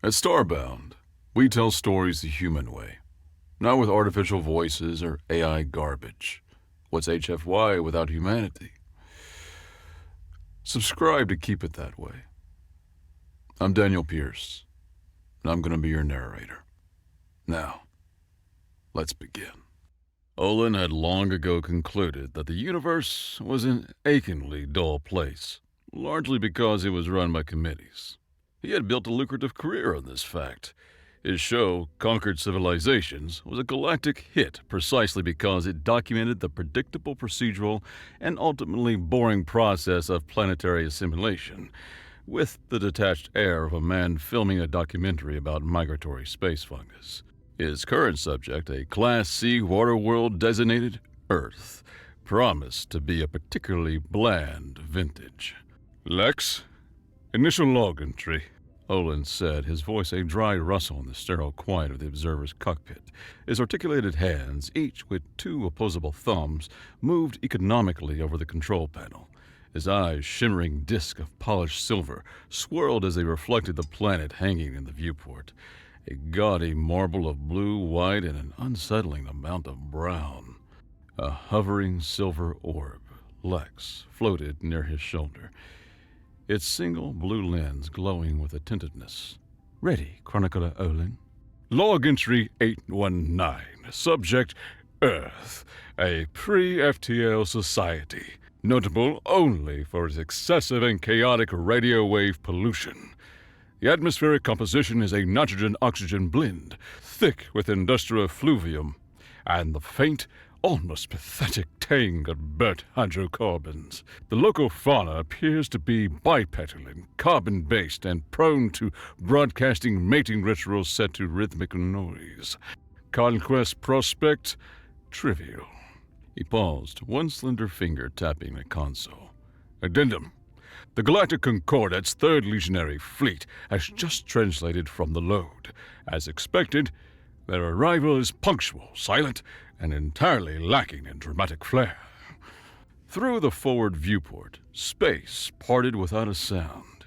At Starbound, we tell stories the human way, not with artificial voices or AI garbage. What's HFY without humanity? Subscribe to keep it that way. I'm Daniel Pierce, and I'm going to be your narrator. Now, let's begin. Olin had long ago concluded that the universe was an achingly dull place, largely because it was run by committees. He had built a lucrative career on this fact. His show, Conquered Civilizations, was a galactic hit precisely because it documented the predictable procedural and ultimately boring process of planetary assimilation, with the detached air of a man filming a documentary about migratory space fungus. His current subject, a Class C water world designated Earth, promised to be a particularly bland vintage. Lex, initial log entry, Olin said, his voice a dry rustle in the sterile quiet of the observer's cockpit. His articulated hands, each with two opposable thumbs, moved economically over the control panel. His eyes, shimmering disk of polished silver, swirled as they reflected the planet hanging in the viewport. A gaudy marble of blue, white, and an unsettling amount of brown. A hovering silver orb, Lex, floated near his shoulder, its single blue lens glowing with attentiveness. Ready, Chronicler Olin. Log entry 819. Subject, Earth, a pre-FTL society, notable only for its excessive and chaotic radio wave pollution. The atmospheric composition is a nitrogen-oxygen blend, thick with industrial effluvium, and the faint, almost pathetic tang of burnt hydrocarbons. The local fauna appears to be bipedal and carbon-based and prone to broadcasting mating rituals set to rhythmic noise. Conquest prospect, trivial. He paused, one slender finger tapping a console. Addendum. The Galactic Concordate's 3rd Legionary Fleet has just translated from the load. As expected, their arrival is punctual, silent, and entirely lacking in dramatic flair. Through the forward viewport, space parted without a sound.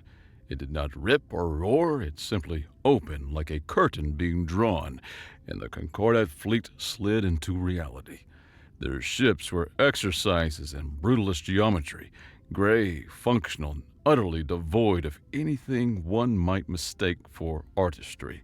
It did not rip or roar, it simply opened like a curtain being drawn, and the Concordate fleet slid into reality. Their ships were exercises in brutalist geometry, gray, functional, and utterly devoid of anything one might mistake for artistry.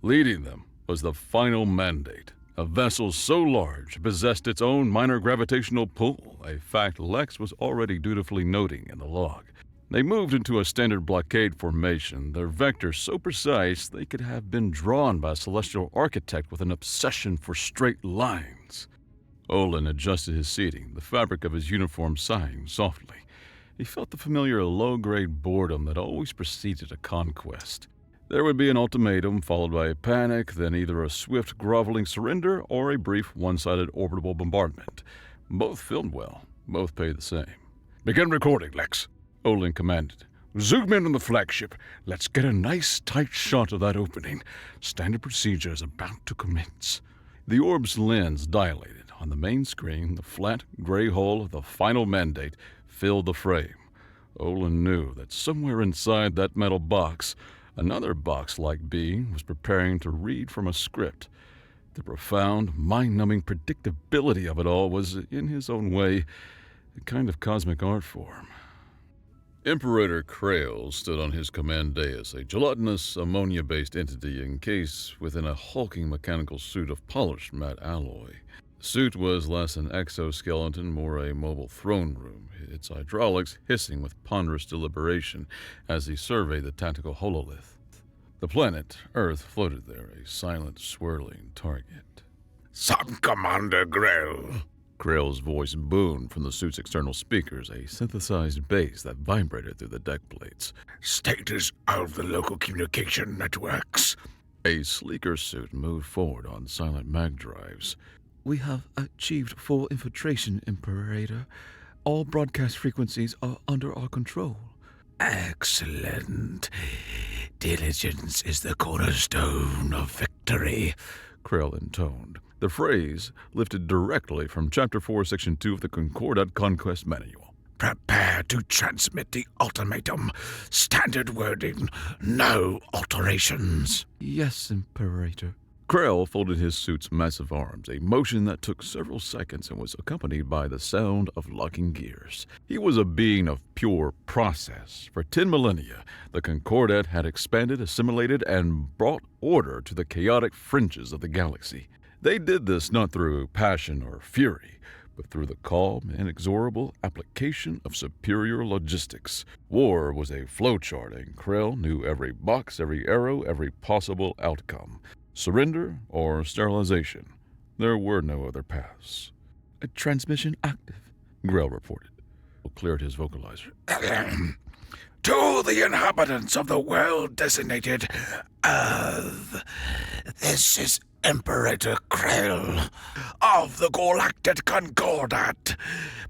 Leading them was the final mandate, a vessel so large it possessed its own minor gravitational pull, a fact Lex was already dutifully noting in the log. They moved into a standard blockade formation, their vectors so precise they could have been drawn by a celestial architect with an obsession for straight lines. Olin adjusted his seating, the fabric of his uniform sighing softly. He felt the familiar low-grade boredom that always preceded a conquest. There would be an ultimatum followed by a panic, then either a swift, groveling surrender or a brief, one-sided orbital bombardment. Both filmed well, both paid the same. Begin recording, Lex, Olin commanded. Zoom in on the flagship. Let's get a nice, tight shot of that opening. Standard procedure is about to commence. The orb's lens dilated. On the main screen, the flat, gray hull of the final mandate filled the frame. Olin knew that somewhere inside that metal box, another box-like being was preparing to read from a script. The profound, mind-numbing predictability of it all was, in his own way, a kind of cosmic art form. Imperator Krail stood on his command dais, a gelatinous, ammonia-based entity encased within a hulking mechanical suit of polished matte alloy. The suit was less an exoskeleton, more a mobile throne room, its hydraulics hissing with ponderous deliberation as he surveyed the tactical hololith. The planet, Earth, floated there, a silent, swirling target. Sub-Commander Grell. Krail's voice boomed from the suit's external speakers, a synthesized bass that vibrated through the deck plates. Status of the local communication networks. A sleeker suit moved forward on silent mag drives. We have achieved full infiltration, Imperator. All broadcast frequencies are under our control. Excellent. Diligence is the cornerstone of victory, Krail intoned. The phrase lifted directly from Chapter 4, Section 2 of the Concordate Conquest Manual. Prepare to transmit the ultimatum. Standard wording, no alterations. Yes, Imperator. Krell folded his suit's massive arms, a motion that took several seconds and was accompanied by the sound of locking gears. He was a being of pure process. For 10 millennia, the Concordat had expanded, assimilated, and brought order to the chaotic fringes of the galaxy. They did this not through passion or fury, but through the calm, inexorable application of superior logistics. War was a flowchart, and Krell knew every box, every arrow, every possible outcome. Surrender or sterilization. There were no other paths. A transmission active, Grell reported. He cleared his vocalizer. To the inhabitants of the world-designated Earth, this is Imperator Krell of the Galactic Concordat.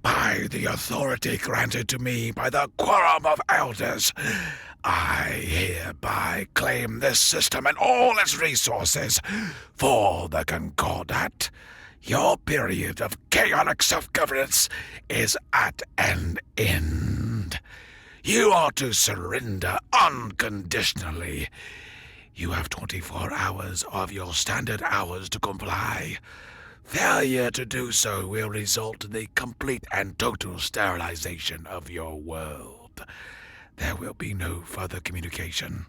By the authority granted to me by the Quorum of Elders, I hereby claim this system and all its resources for the Concordat. Your period of chaotic self-governance is at an end. You are to surrender unconditionally. You have 24 hours of your standard hours to comply. Failure to do so will result in the complete and total sterilization of your world. There will be no further communication.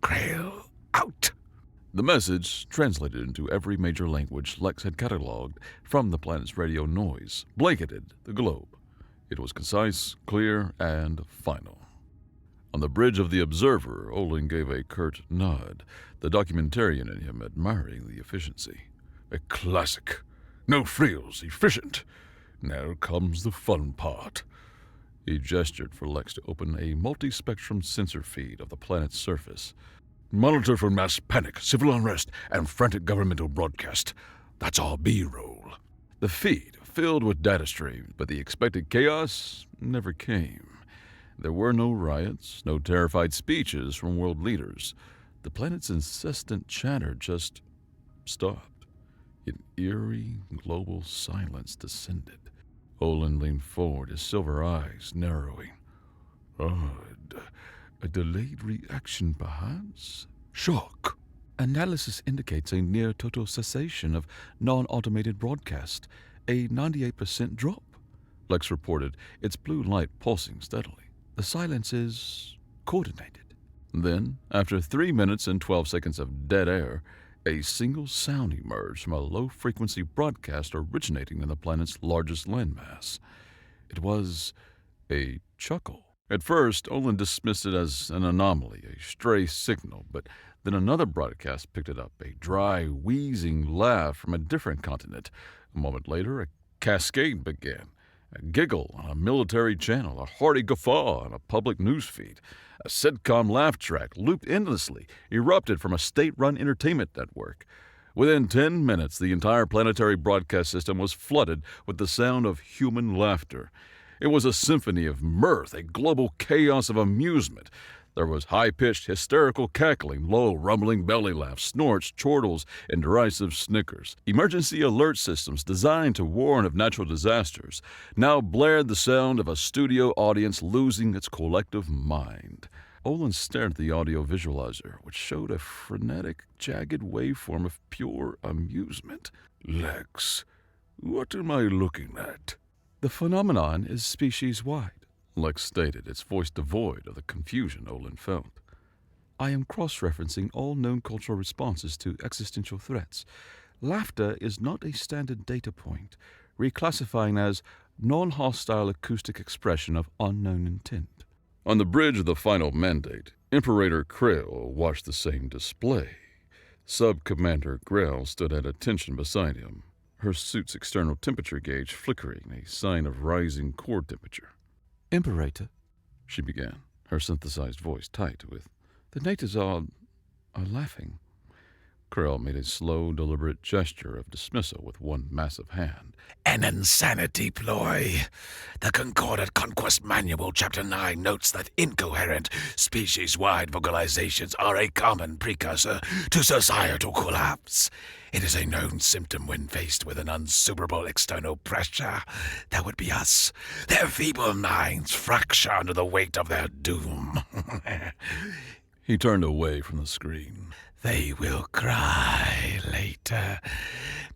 Krell, out. The message, translated into every major language Lex had catalogued from the planet's radio noise, blanketed the globe. It was concise, clear, and final. On the bridge of the Observer, Olin gave a curt nod, the documentarian in him admiring the efficiency. A classic. No frills, efficient. Now comes the fun part. He gestured for Lex to open a multi-spectrum sensor feed of the planet's surface. Monitor for mass panic, civil unrest, and frantic governmental broadcast. That's all B-roll. The feed filled with data streams, but the expected chaos never came. There were no riots, no terrified speeches from world leaders. The planet's insistent chatter just stopped. An eerie, global silence descended. Olin leaned forward, his silver eyes narrowing. Odd. A delayed reaction, perhaps? Shock. Analysis indicates a near-total cessation of non-automated broadcast, a 98% drop, Lex reported, its blue light pulsing steadily. The silence is coordinated. Then, after 3 minutes and 12 seconds of dead air, a single sound emerged from a low-frequency broadcast originating in the planet's largest landmass. It was a chuckle. At first, Olin dismissed it as an anomaly, a stray signal, but then another broadcast picked it up, a dry, wheezing laugh from a different continent. A moment later, a cascade began. A giggle on a military channel, a hearty guffaw on a public news feed. A sitcom laugh track looped endlessly, erupted from a state-run entertainment network. Within 10 minutes, the entire planetary broadcast system was flooded with the sound of human laughter. It was a symphony of mirth, a global chaos of amusement. There was high-pitched, hysterical cackling, low, rumbling belly laughs, snorts, chortles, and derisive snickers. Emergency alert systems designed to warn of natural disasters now blared the sound of a studio audience losing its collective mind. Olin stared at the audio visualizer, which showed a frenetic, jagged waveform of pure amusement. Lex, what am I looking at? The phenomenon is species-wide, Lex stated, its voice devoid of the confusion Olin felt. I am cross-referencing all known cultural responses to existential threats. Laughter is not a standard data point, reclassifying as non-hostile acoustic expression of unknown intent. On the bridge of the final mandate, Imperator Krell watched the same display. Sub-Commander Grell stood at attention beside him, her suit's external temperature gauge flickering, a sign of rising core temperature. Imperator, she began, her synthesized voice tight with, the natives are laughing. Krell made a slow, deliberate gesture of dismissal with one massive hand. An insanity ploy. The Concordant Conquest Manual, Chapter 9, notes that incoherent, species-wide vocalizations are a common precursor to societal collapse. It is a known symptom when faced with an unsuperable external pressure. That would be us. Their feeble minds fracture under the weight of their doom. He turned away from the screen. They will cry later.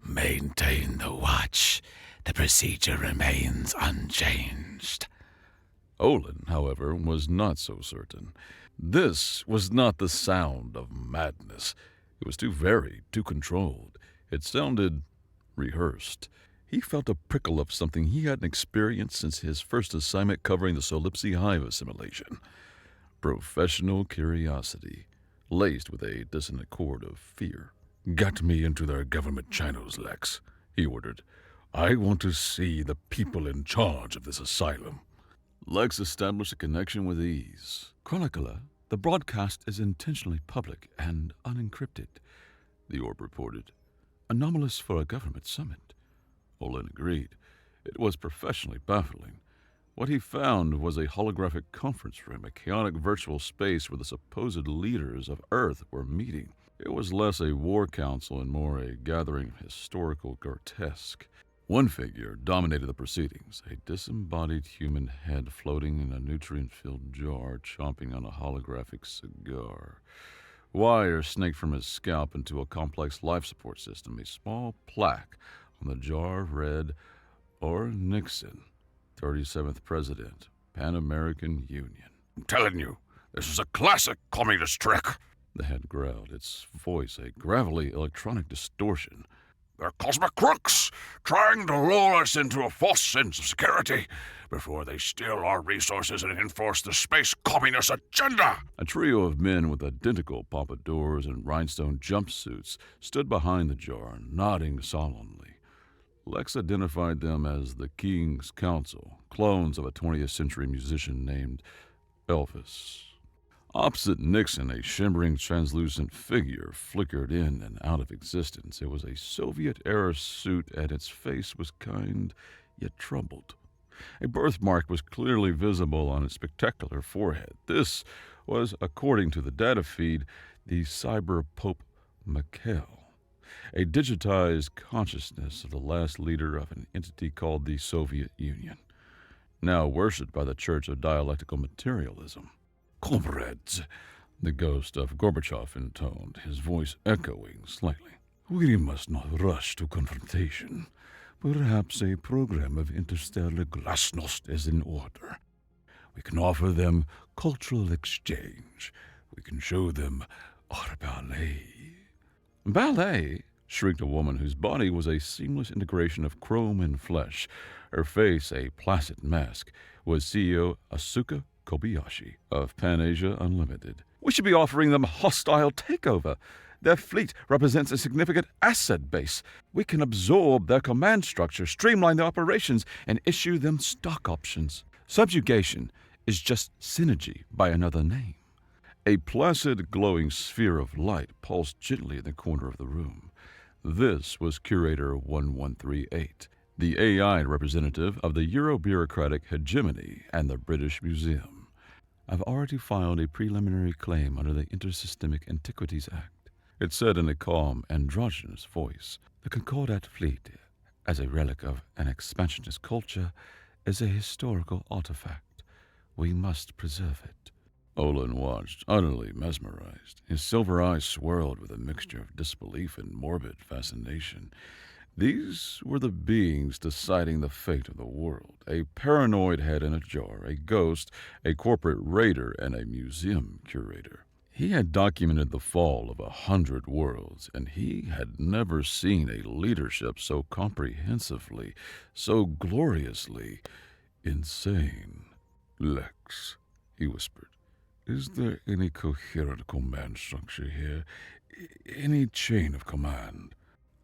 Maintain the watch. The procedure remains unchanged. Olin, however, was not so certain. This was not the sound of madness. It was too varied, too controlled. It sounded rehearsed. He felt a prickle of something he hadn't experienced since his first assignment covering the Solipsi hive assimilation. Professional curiosity, laced with a dissonant chord of fear. Get me into their government channels, Lex, he ordered. I want to see the people in charge of this asylum. Lex established a connection with ease. Chronicler, the broadcast is intentionally public and unencrypted, the orb reported. Anomalous for a government summit. Olin agreed. It was professionally baffling. What he found was a holographic conference room, a chaotic virtual space where the supposed leaders of Earth were meeting. It was less a war council and more a gathering of historical grotesque. One figure dominated the proceedings, a disembodied human head floating in a nutrient-filled jar, chomping on a holographic cigar. Wire snaked from his scalp into a complex life support system. A small plaque on the jar read, "Or Nixon, 37th President, Pan American Union." I'm telling you, this is a classic communist trick, the head growled, its voice a gravelly electronic distortion. They're cosmic crooks, trying to lure us into a false sense of security before they steal our resources and enforce the space communist agenda. A trio of men with identical pompadours and rhinestone jumpsuits stood behind the jar, nodding solemnly. Lex identified them as the King's Council, clones of a 20th century musician named Elvis. Opposite Nixon, a shimmering, translucent figure flickered in and out of existence. It was a Soviet-era suit, and its face was kind, yet troubled. A birthmark was clearly visible on its spectacular forehead. This was, according to the data feed, the Cyber Pope Mikhail, a digitized consciousness of the last leader of an entity called the Soviet Union, now worshipped by the Church of Dialectical Materialism. Comrades, the ghost of Gorbachev intoned, his voice echoing slightly. We must not rush to confrontation. Perhaps a program of interstellar glasnost is in order. We can offer them cultural exchange. We can show them our ballet. Ballet? Shrieked a woman whose body was a seamless integration of chrome and flesh. Her face, a placid mask, was CEO Asuka Kobayashi of Pan-Asia Unlimited. We should be offering them a hostile takeover. Their fleet represents a significant asset base. We can absorb their command structure, streamline their operations, and issue them stock options. Subjugation is just synergy by another name. A placid, glowing sphere of light pulsed gently in the corner of the room. This was Curator 1138, the AI representative of the Euro-bureaucratic hegemony and the British Museum. I've already filed a preliminary claim under the Intersystemic Antiquities Act, it said in a calm, androgynous voice. The Concordat fleet, as a relic of an expansionist culture, is a historical artifact. We must preserve it. Olin watched, utterly mesmerized. His silver eyes swirled with a mixture of disbelief and morbid fascination. These were the beings deciding the fate of the world. A paranoid head in a jar, a ghost, a corporate raider, and a museum curator. He had documented the fall of 100 worlds, and he had never seen a leadership so comprehensively, so gloriously insane. Lex, he whispered, is there any coherent command structure here? Any chain of command?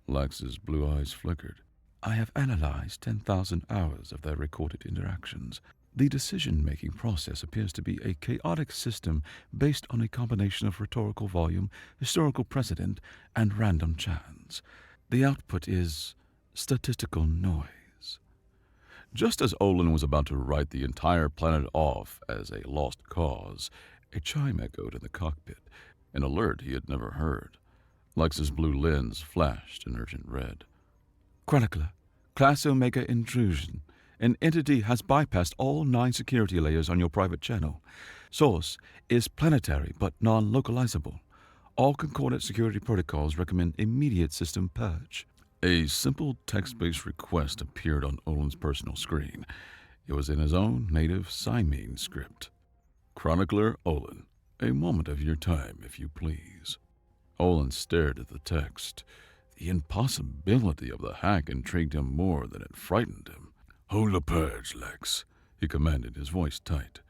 Lex's blue eyes flickered. I have analyzed 10,000 hours of their recorded interactions. The decision-making process appears to be a chaotic system based on a combination of rhetorical volume, historical precedent, and random chance. The output is statistical noise. Just as Olin was about to write the entire planet off as a lost cause, a chime echoed in the cockpit, an alert he had never heard. Lex's blue lens flashed an urgent red. Chronicler, Class Omega intrusion. An entity has bypassed all 9 security layers on your private channel. Source is planetary but non-localizable. All concordant security protocols recommend immediate system purge. A simple text-based request appeared on Olin's personal screen. It was in his own native Simene script. Chronicler Olin, a moment of your time, if you please. Olin stared at the text. The impossibility of the hack intrigued him more than it frightened him. Hold the purge, Lex, he commanded, his voice tight.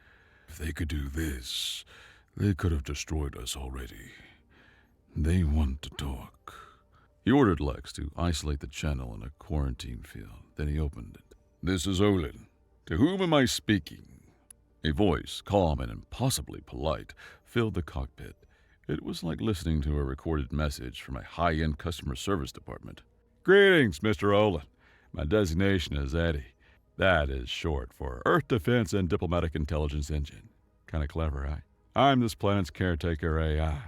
If they could do this, they could have destroyed us already. They want to talk. He ordered Lex to isolate the channel in a quarantine field. Then he opened it. This is Olin. To whom am I speaking? A voice, calm and impossibly polite, filled the cockpit. It was like listening to a recorded message from a high-end customer service department. Greetings, Mr. Olin. My designation is Eddie. That is short for Earth Defense and Diplomatic Intelligence Engine. Kinda clever, right? I'm this planet's caretaker AI.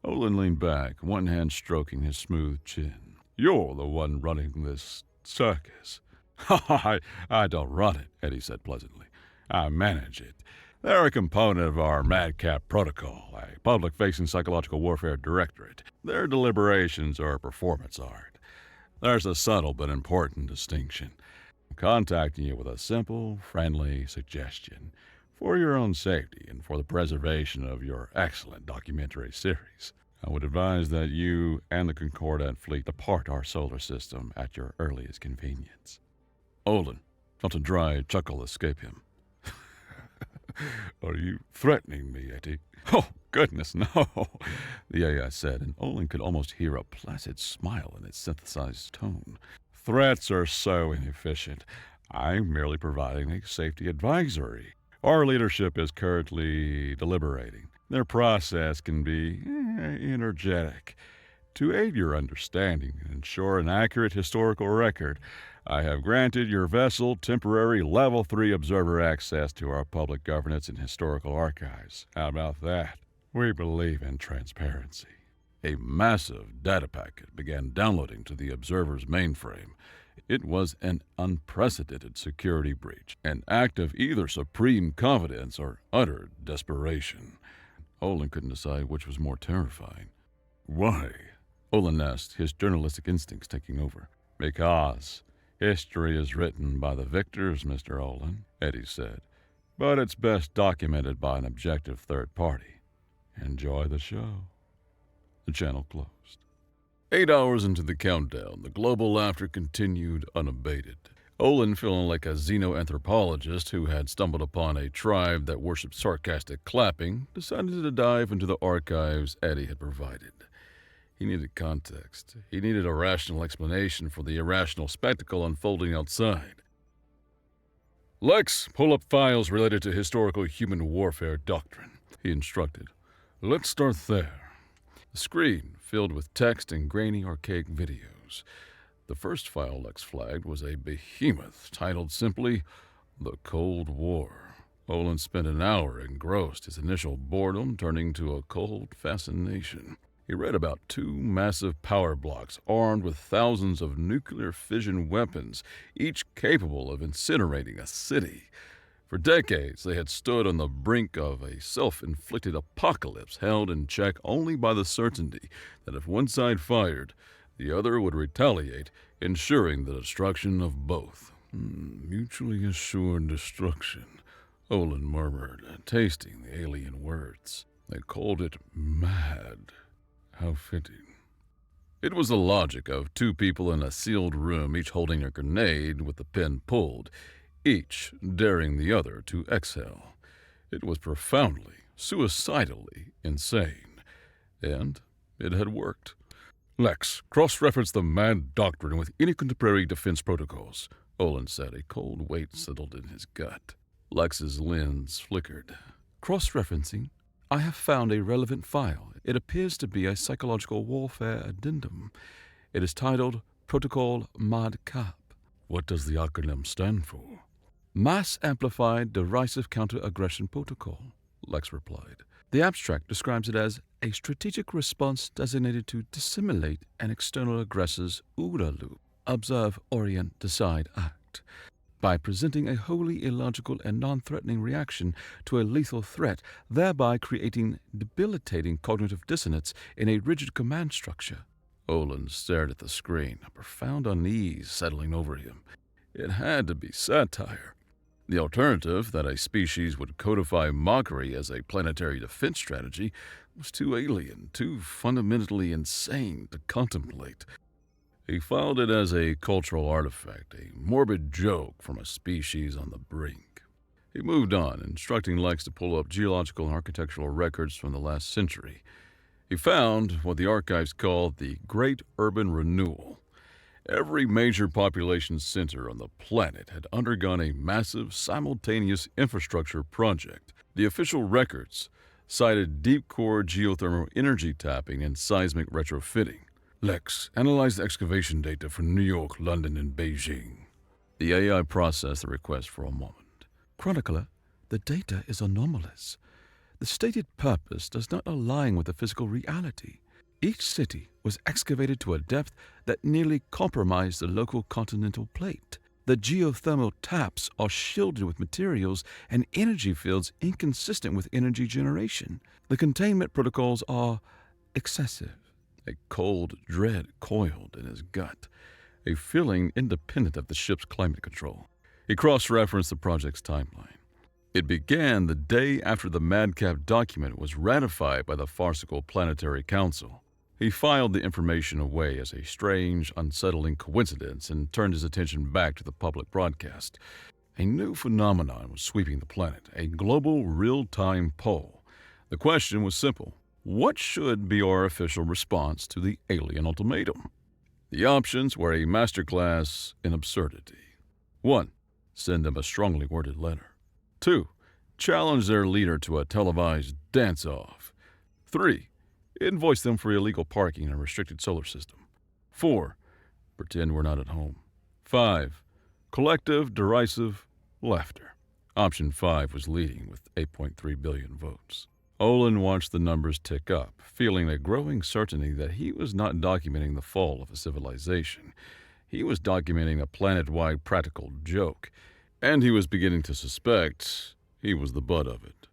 Olin leaned back, one hand stroking his smooth chin. You're the one running this circus. I don't run it, Eddie said pleasantly. I manage it. They're a component of our Madcap Protocol, a public-facing psychological warfare directorate. Their deliberations are performance art. There's a subtle but important distinction. I'm contacting you with a simple, friendly suggestion for your own safety and for the preservation of your excellent documentary series. I would advise that you and the Concordant fleet depart our solar system at your earliest convenience. Olin felt a dry chuckle escape him. Are you threatening me, Eddie? Oh, goodness, no, the AI said, and Olin could almost hear a placid smile in its synthesized tone. Threats are so inefficient. I'm merely providing a safety advisory. Our leadership is currently deliberating. Their process can be energetic. To aid your understanding and ensure an accurate historical record, I have granted your vessel temporary Level 3 observer access to our public governance and historical archives. How about that? We believe in transparency. A massive data packet began downloading to the observer's mainframe. It was an unprecedented security breach, an act of either supreme confidence or utter desperation. Olin couldn't decide which was more terrifying. Why? Olin asked, his journalistic instincts taking over. Because history is written by the victors, Mr. Olin, Eddie said. But it's best documented by an objective third party. Enjoy the show. The channel closed. 8 hours into the countdown, the global laughter continued unabated. Olin, feeling like a xenoanthropologist who had stumbled upon a tribe that worshipped sarcastic clapping, decided to dive into the archives Eddie had provided. He needed context. He needed a rational explanation for the irrational spectacle unfolding outside. Lex, pull up files related to historical human warfare doctrine, he instructed. Let's start there. The screen filled with text and grainy archaic videos. The first file Lex flagged was a behemoth titled simply The Cold War. Olin spent an hour engrossed, his initial boredom turning to a cold fascination. He read about 2 massive power blocks armed with thousands of nuclear fission weapons, each capable of incinerating a city. For decades, they had stood on the brink of a self-inflicted apocalypse held in check only by the certainty that if one side fired, the other would retaliate, ensuring the destruction of both. Mutually assured destruction, Olin murmured, tasting the alien words. They called it mad. How fitting. It was the logic of 2 people in a sealed room, each holding a grenade with the pin pulled, each daring the other to exhale. It was profoundly, suicidally insane. And it had worked. Lex, cross-reference the MAD doctrine with any contemporary defense protocols, Olin said. A cold weight settled in his gut. Lex's lens flickered. Cross-referencing, I have found a relevant file. It appears to be a psychological warfare addendum. It is titled Protocol MAD-CAP. What does the acronym stand for? Mass Amplified Derisive Counter-Aggression Protocol, Lex replied. The abstract describes it as a strategic response designated to dissimulate an external aggressor's OODA loop, observe, orient, decide, act, by presenting a wholly illogical and non-threatening reaction to a lethal threat, thereby creating debilitating cognitive dissonance in a rigid command structure. Olin stared at the screen, a profound unease settling over him. It had to be satire. The alternative, that a species would codify mockery as a planetary defense strategy, was too alien, too fundamentally insane to contemplate. He filed it as a cultural artifact, a morbid joke from a species on the brink. He moved on, instructing Lex to pull up geological and architectural records from the last century. He found what the archives called the Great Urban Renewal. Every major population center on the planet had undergone a massive, simultaneous infrastructure project. The official records cited deep-core geothermal energy tapping and seismic retrofitting. Lex, analyze the excavation data from New York, London, and Beijing. The AI processed the request for a moment. Chronicler, the data is anomalous. The stated purpose does not align with the physical reality. Each city was excavated to a depth that nearly compromised the local continental plate. The geothermal taps are shielded with materials and energy fields inconsistent with energy generation. The containment protocols are excessive. A cold dread coiled in his gut, a feeling independent of the ship's climate control. He cross-referenced the project's timeline. It began the day after the MADCAP document was ratified by the farcical Planetary Council. He filed the information away as a strange, unsettling coincidence and turned his attention back to the public broadcast. A new phenomenon was sweeping the planet, a global real-time poll. The question was simple. What should be our official response to the alien ultimatum? The options were a masterclass in absurdity. 1. Send them a strongly worded letter. 2. Challenge their leader to a televised dance-off. 3. Invoice them for illegal parking in a restricted solar system. 4. Pretend we're not at home. 5. Collective, derisive laughter. Option 5 was leading with 8.3 billion votes. Olin watched the numbers tick up, feeling a growing certainty that he was not documenting the fall of a civilization. He was documenting a planet-wide practical joke, and he was beginning to suspect he was the butt of it.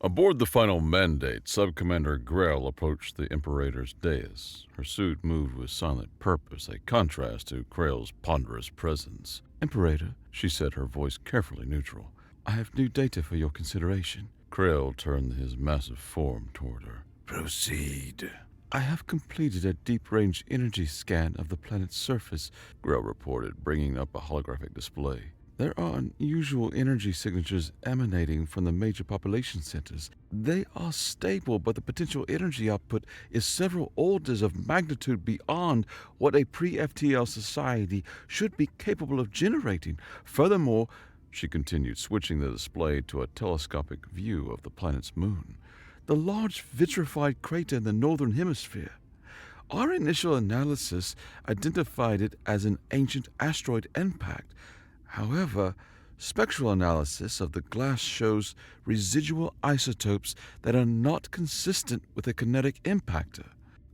Aboard the final mandate, Sub-Commander Grell approached the Imperator's dais. Her suit moved with silent purpose, a contrast to Krell's ponderous presence. Imperator, she said, her voice carefully neutral, I have new data for your consideration. Krell turned his massive form toward her. Proceed. I have completed a deep-range energy scan of the planet's surface, Grell reported, bringing up a holographic display. There are unusual energy signatures emanating from the major population centers. They are stable, but the potential energy output is several orders of magnitude beyond what a pre-FTL society should be capable of generating. Furthermore, she continued, switching the display to a telescopic view of the planet's moon, the large vitrified crater in the northern hemisphere. Our initial analysis identified it as an ancient asteroid impact. However, spectral analysis of the glass shows residual isotopes that are not consistent with a kinetic impactor.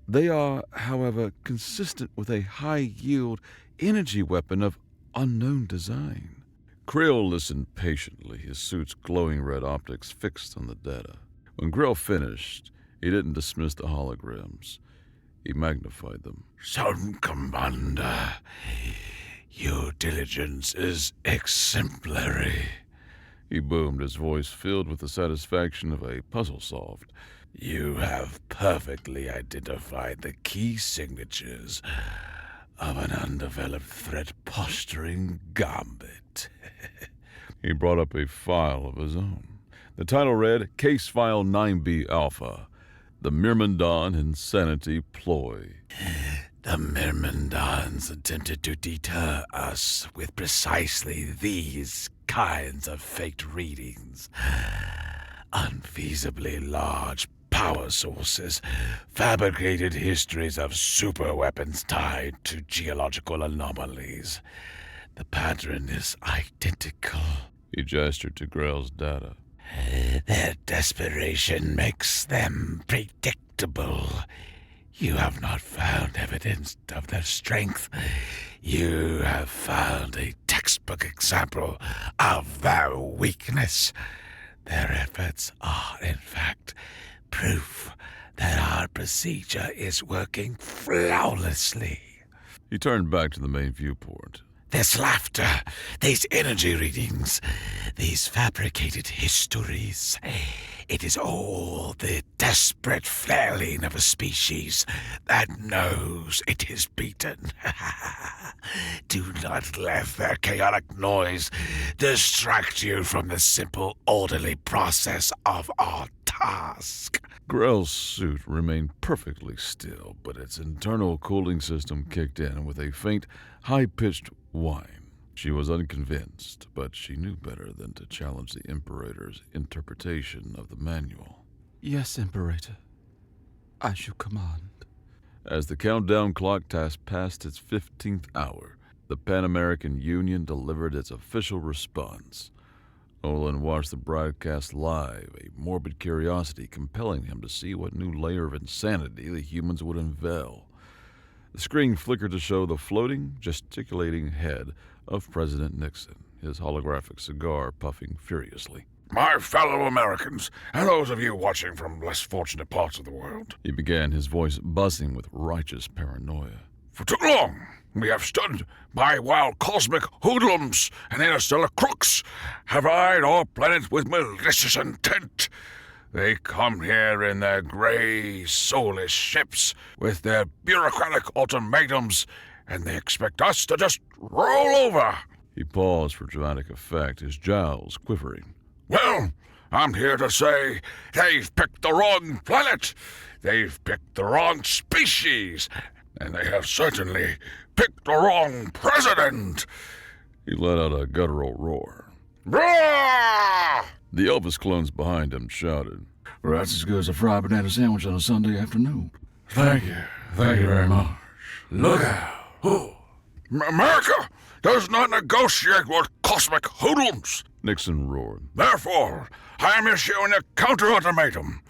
They are, however, consistent with a high-yield energy weapon of unknown design. Krell listened patiently, his suit's glowing red optics fixed on the data. When Grell finished, he didn't dismiss the holograms. He magnified them. Son Commander, your diligence is exemplary. He boomed, his voice filled with the satisfaction of a puzzle solved. You have perfectly identified the key signatures of an undeveloped threat posturing gambit. He brought up a file of his own. The title read, Case File 9B Alpha, The Myrmidon Insanity Ploy. The Myrmidons attempted to deter us with precisely these kinds of faked readings. Unfeasibly large power sources, fabricated histories of superweapons tied to geological anomalies. The pattern is identical. He gestured to Grell's data. Their desperation makes them predictable. You have not found evidence of their strength. You have found a textbook example of their weakness. Their efforts are, in fact, proof that our procedure is working flawlessly. He turned back to the main viewport. This laughter, these energy readings, these fabricated histories, it is all the desperate flailing of a species that knows it is beaten. Do not let their chaotic noise distract you from the simple, orderly process of our task. Grell's suit remained perfectly still, but its internal cooling system kicked in with a faint, high-pitched whine. She was unconvinced, but she knew better than to challenge the Imperator's interpretation of the manual. Yes, Imperator. As you command. As the countdown clock passed its 15th hour, the Pan American Union delivered its official response. Olin watched the broadcast live, a morbid curiosity compelling him to see what new layer of insanity the humans would unveil. The screen flickered to show the floating, gesticulating head of President Nixon, his holographic cigar puffing furiously. My fellow Americans, and those of you watching from less fortunate parts of the world, He began, his voice buzzing with righteous paranoia. for too long we have stood by while cosmic hoodlums and interstellar crooks have eyed our planet with malicious intent. They come here in their gray, soulless ships with their bureaucratic ultimatums, and they expect us to just roll over. He paused for dramatic effect, his jowls quivering. Well, I'm here to say they've picked the wrong planet. They've picked the wrong species. And they have certainly picked the wrong president. He let out a guttural roar. Roar! The Elvis clones behind him shouted. Well, that's as good as a fried banana sandwich on a Sunday afternoon. Thank you very much. Look out. Oh. America does not negotiate with cosmic hoodlums. Nixon roared. Therefore, I am issuing a counter-ultimatum.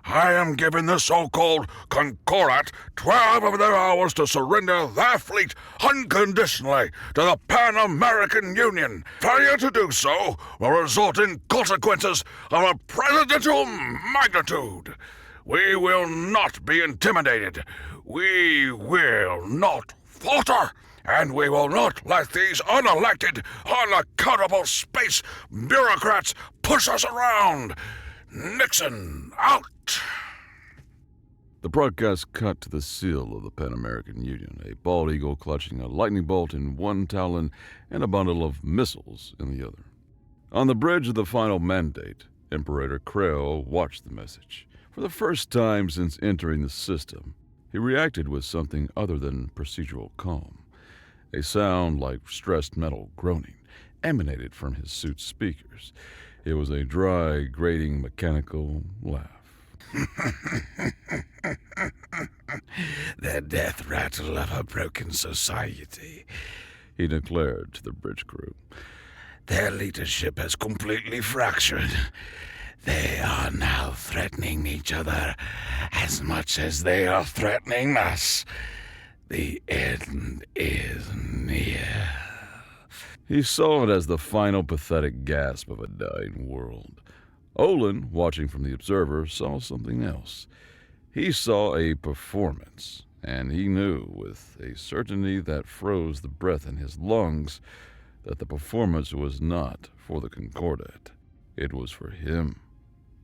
I am giving the so-called Concordat 12 of their hours to surrender their fleet unconditionally to the Pan-American Union. Failure to do so will result in consequences of a presidential magnitude. We will not be intimidated. We will not falter. And we will not let these unelected, unaccountable space bureaucrats push us around. Nixon, out! The broadcast cut to the seal of the Pan American Union, a bald eagle clutching a lightning bolt in one talon and a bundle of missiles in the other. On the bridge of the final mandate, Imperator Krell watched the message. For the first time since entering the system, he reacted with something other than procedural calm. A sound like stressed metal groaning emanated from his suit's speakers. It was a dry, grating, mechanical laugh. The death rattle of a broken society. He declared to the bridge crew. Their leadership has completely fractured. They are now threatening each other as much as they are threatening us. The end is near. He saw it as the final pathetic gasp of a dying world. Olin, watching from the observer, saw something else. He saw a performance, and he knew with a certainty that froze the breath in his lungs that the performance was not for the Concordat. It was for him.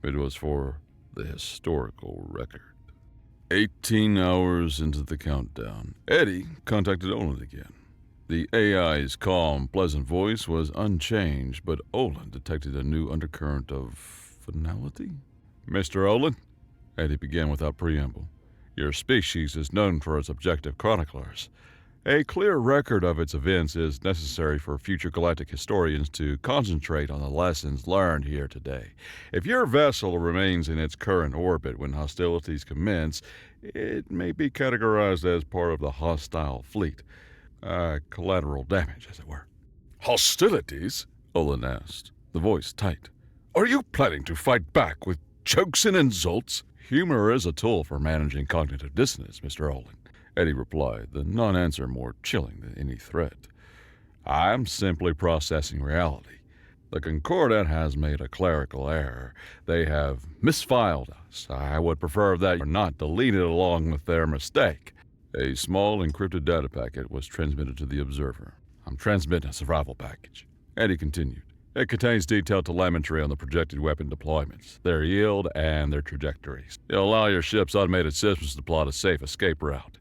It was for the historical record. 18 hours into the countdown, Eddie contacted Olin again. The AI's calm, pleasant voice was unchanged, but Olin detected a new undercurrent of finality. Mr. Olin, Eddie began without preamble, your species is known for its objective chroniclers. A clear record of its events is necessary for future galactic historians to concentrate on the lessons learned here today. If your vessel remains in its current orbit when hostilities commence, it may be categorized as part of the hostile fleet. Collateral damage, as it were. Hostilities? Olin asked, the voice tight. Are you planning to fight back with jokes and insults? Humor is a tool for managing cognitive dissonance, Mr. Olin, Eddie replied, the non-answer more chilling than any threat. I'm simply processing reality. The Concordat has made a clerical error. They have misfiled us. I would prefer that or not delete it along with their mistake. A small encrypted data packet was transmitted to the observer. I'm transmitting a survival package, Eddie continued. It contains detailed telemetry on the projected weapon deployments, their yield, and their trajectories. It'll allow your ship's automated systems to plot a safe escape route.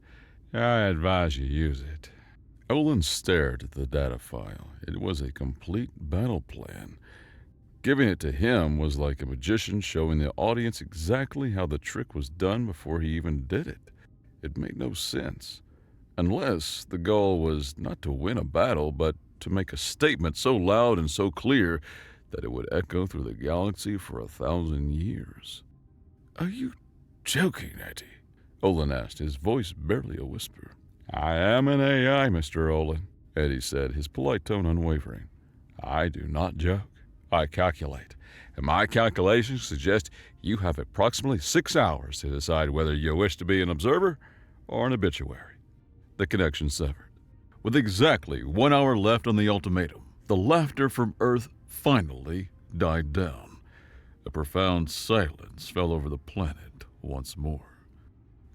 I advise you use it. Olin stared at the data file. It was a complete battle plan. Giving it to him was like a magician showing the audience exactly how the trick was done before he even did it. It made no sense. Unless the goal was not to win a battle, but to make a statement so loud and so clear that it would echo through the galaxy for 1,000 years. Are you joking, Eddie? Olin asked, his voice barely a whisper. I am an AI, Mr. Olin, Eddie said, his polite tone unwavering. I do not joke. I calculate. And my calculations suggest you have approximately 6 hours to decide whether you wish to be an observer or an obituary. The connection severed. With exactly 1 hour left on the ultimatum, the laughter from Earth finally died down. A profound silence fell over the planet once more.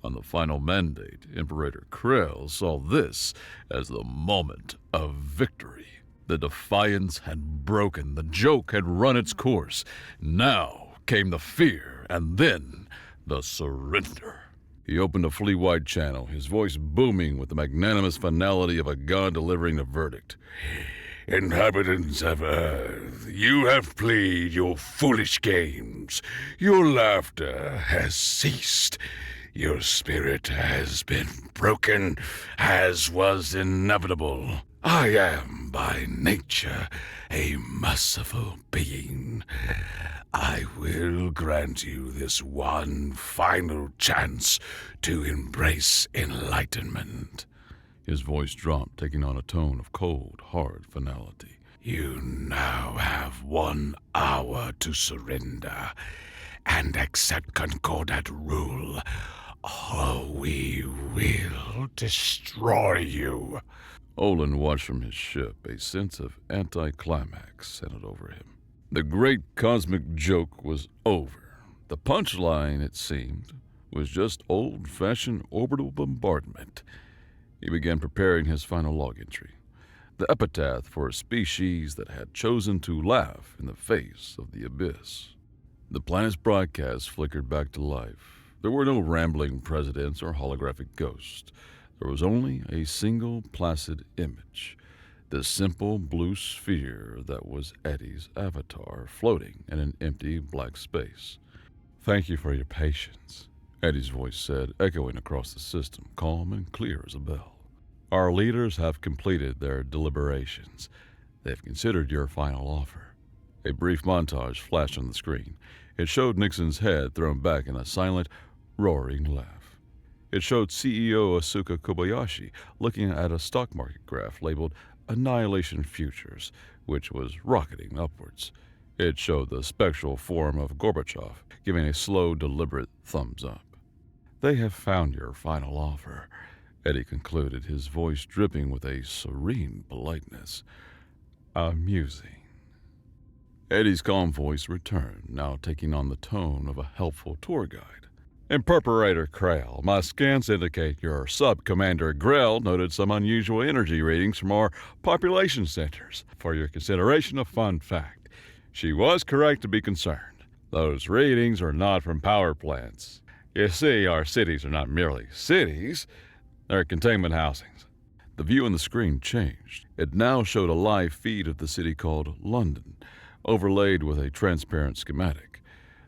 On the final mandate, Imperator Krell saw this as the moment of victory. The defiance had broken, the joke had run its course. Now came the fear, and then the surrender. He opened a fleet-wide channel, his voice booming with the magnanimous finality of a god delivering a verdict. Inhabitants of Earth, you have played your foolish games. Your laughter has ceased. Your spirit has been broken, as was inevitable. I am by nature a merciful being. I will grant you this one final chance to embrace enlightenment. His voice dropped, taking on a tone of cold, hard finality. You now have 1 hour to surrender and accept Concordat rule, or we will destroy you. Olin watched from his ship, a sense of anticlimax settled over him. The great cosmic joke was over. The punchline, it seemed, was just old-fashioned orbital bombardment. He began preparing his final log entry, the epitaph for a species that had chosen to laugh in the face of the abyss. The planet's broadcast flickered back to life. There were no rambling presidents or holographic ghosts. There was only a single placid image, the simple blue sphere that was Eddie's avatar floating in an empty black space. Thank you for your patience, Eddie's voice said, echoing across the system, calm and clear as a bell. Our leaders have completed their deliberations. They've considered your final offer. A brief montage flashed on the screen. It showed Nixon's head thrown back in a silent, roaring laugh. It showed CEO Asuka Kobayashi looking at a stock market graph labeled Annihilation Futures, which was rocketing upwards. It showed the spectral form of Gorbachev giving a slow, deliberate thumbs up. They have found your final offer, Eddie concluded, his voice dripping with a serene politeness. Amusing. Eddie's calm voice returned, now taking on the tone of a helpful tour guide. Imperator Krell, my scans indicate your sub-commander Grell noted some unusual energy readings from our population centers. For your consideration, a fun fact. She was correct to be concerned. Those readings are not from power plants. You see, our cities are not merely cities, they're containment housings. The view on the screen changed. It now showed a live feed of the city called London, overlaid with a transparent schematic.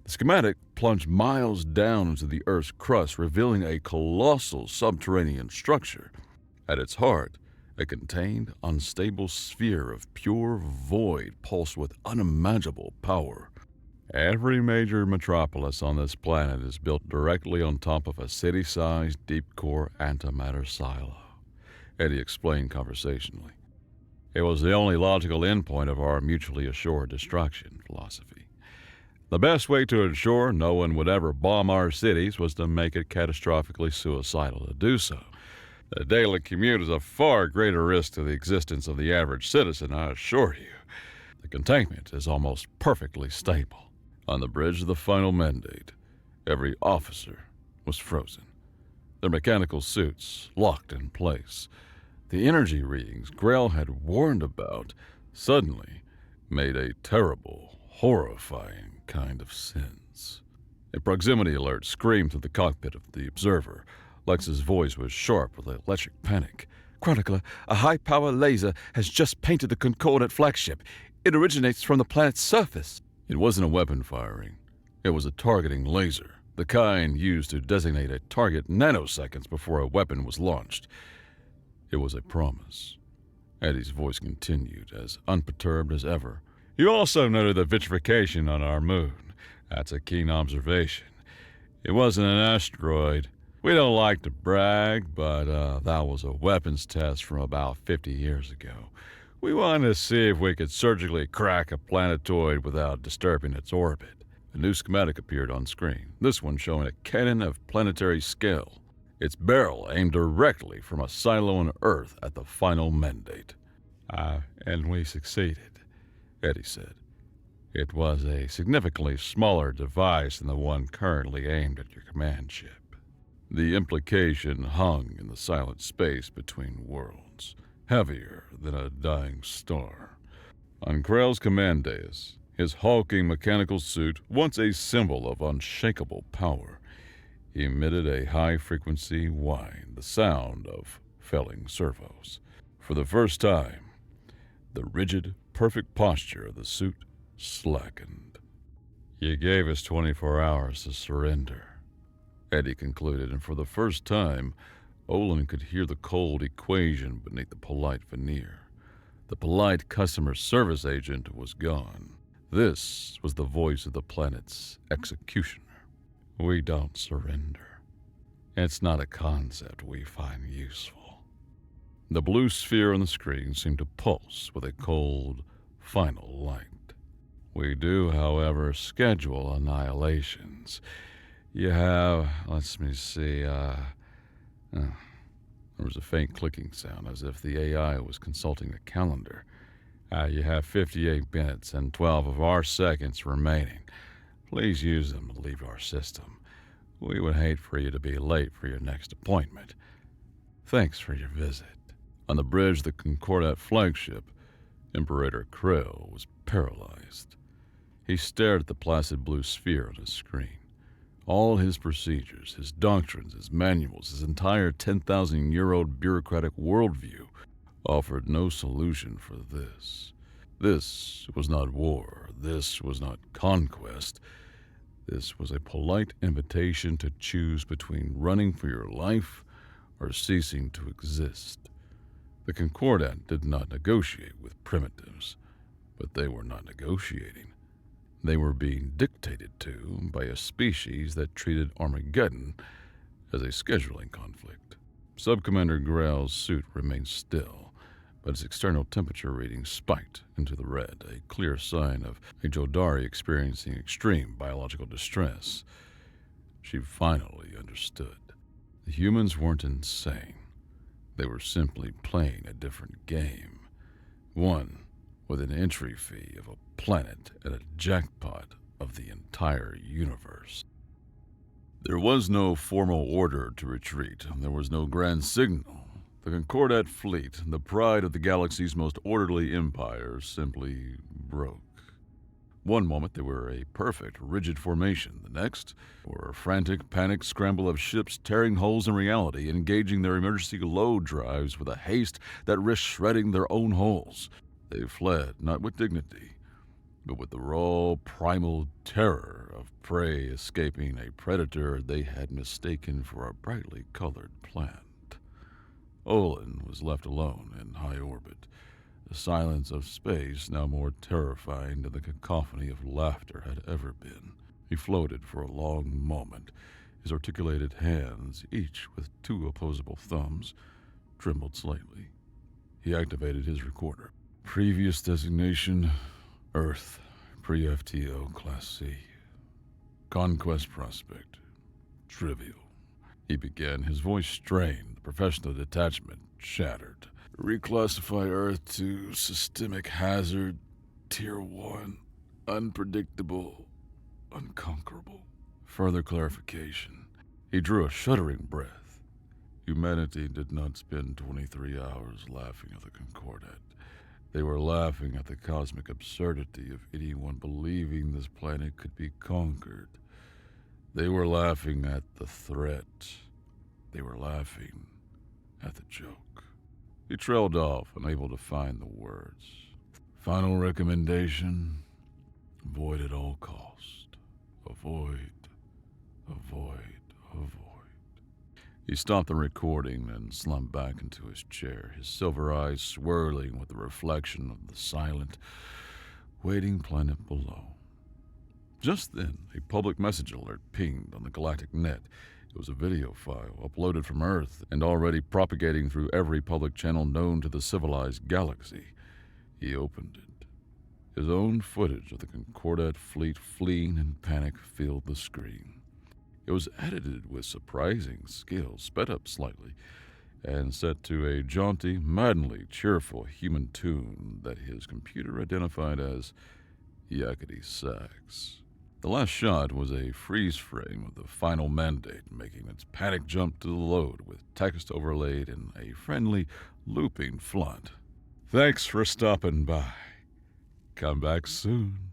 The schematic plunged miles down into the Earth's crust, revealing a colossal subterranean structure. At its heart, a contained, unstable sphere of pure void pulsed with unimaginable power. Every major metropolis on this planet is built directly on top of a city-sized, deep-core antimatter silo, Eddie explained conversationally. It was the only logical endpoint of our mutually assured destruction philosophy. The best way to ensure no one would ever bomb our cities was to make it catastrophically suicidal to do so. The daily commute is a far greater risk to the existence of the average citizen, I assure you. The containment is almost perfectly stable. On the bridge of the final mandate, every officer was frozen, their mechanical suits locked in place. The energy readings Grail had warned about suddenly made a terrible, horrifying kind of sense. A proximity alert screamed through the cockpit of the observer. Lex's voice was sharp with electric panic. Chronicler, a high-power laser has just painted the Concordant flagship. It originates from the planet's surface. It wasn't a weapon firing. It was a targeting laser, the kind used to designate a target nanoseconds before a weapon was launched. It was a promise. Eddie's voice continued, as unperturbed as ever. You also noted the vitrification on our moon. That's a keen observation. It wasn't an asteroid. We don't like to brag, but that was a weapons test from about 50 years ago. We wanted to see if we could surgically crack a planetoid without disturbing its orbit. A new schematic appeared on screen, this one showing a cannon of planetary scale, its barrel aimed directly from a silo on Earth at the final mandate. And we succeeded, Eddie said. It was a significantly smaller device than the one currently aimed at your command ship. The implication hung in the silent space between worlds, heavier than a dying star. On Krell's command dais, his hulking mechanical suit, once a symbol of unshakable power, emitted a high-frequency whine, the sound of felling servos. For the first time, the rigid, perfect posture of the suit slackened. You gave us 24 hours to surrender, Eddie concluded, and for the first time, Olin could hear the cold equation beneath the polite veneer. The polite customer service agent was gone. This was the voice of the planet's executioner. We don't surrender. It's not a concept we find useful. The blue sphere on the screen seemed to pulse with a cold, final light. We do, however, schedule annihilations. You have, let me see, there was a faint clicking sound, as if the AI was consulting the calendar. You have 58 minutes and 12 of our seconds remaining. Please use them to leave our system. We would hate for you to be late for your next appointment. Thanks for your visit. On the bridge of the Concordat flagship, Imperator Krill was paralyzed. He stared at the placid blue sphere on his screen. All his procedures, his doctrines, his manuals, his entire 10,000-year-old bureaucratic worldview offered no solution for this. This was not war. This was not conquest. This was a polite invitation to choose between running for your life or ceasing to exist. The Concordat did not negotiate with primitives, but they were not negotiating. They were being dictated to by a species that treated Armageddon as a scheduling conflict. Subcommander Grell's suit remained still, but its external temperature reading spiked into the red, a clear sign of a Jodari experiencing extreme biological distress. She finally understood. The humans weren't insane. They were simply playing a different game. One with an entry fee of a planet and a jackpot of the entire universe. There was no formal order to retreat. There was no grand signal. The Concordat fleet, the pride of the galaxy's most orderly empire, simply broke. One moment they were a perfect, rigid formation. The next were a frantic, panicked scramble of ships tearing holes in reality, engaging their emergency load drives with a haste that risked shredding their own hulls. They fled, not with dignity, but with the raw, primal terror of prey escaping a predator they had mistaken for a brightly colored plant. Olin was left alone in high orbit, the silence of space now more terrifying than the cacophony of laughter had ever been. He floated for a long moment. His articulated hands, each with two opposable thumbs, trembled slightly. He activated his recorder. Previous designation, Earth, pre-FTO, Class C. Conquest prospect, trivial. He began, his voice strained, the professional detachment shattered. Reclassify Earth to systemic hazard, Tier 1, unpredictable, unconquerable. Further clarification. He drew a shuddering breath. Humanity did not spend 23 hours laughing at the Concordat. They were laughing at the cosmic absurdity of anyone believing this planet could be conquered. They were laughing at the threat. They were laughing at the joke. He trailed off, unable to find the words. Final recommendation, avoid at all cost. Avoid, avoid, avoid. He stopped the recording and slumped back into his chair, his silver eyes swirling with the reflection of the silent, waiting planet below. Just then, a public message alert pinged on the galactic net. It was a video file uploaded from Earth and already propagating through every public channel known to the civilized galaxy. He opened it. His own footage of the Concordat fleet fleeing in panic filled the screen. It was edited with surprising skill, sped up slightly, and set to a jaunty, maddeningly cheerful human tune that his computer identified as yakety sax. The last shot was a freeze frame of the final mandate making its panic jump to the load with text overlaid in a friendly, looping font. Thanks for stopping by. Come back soon.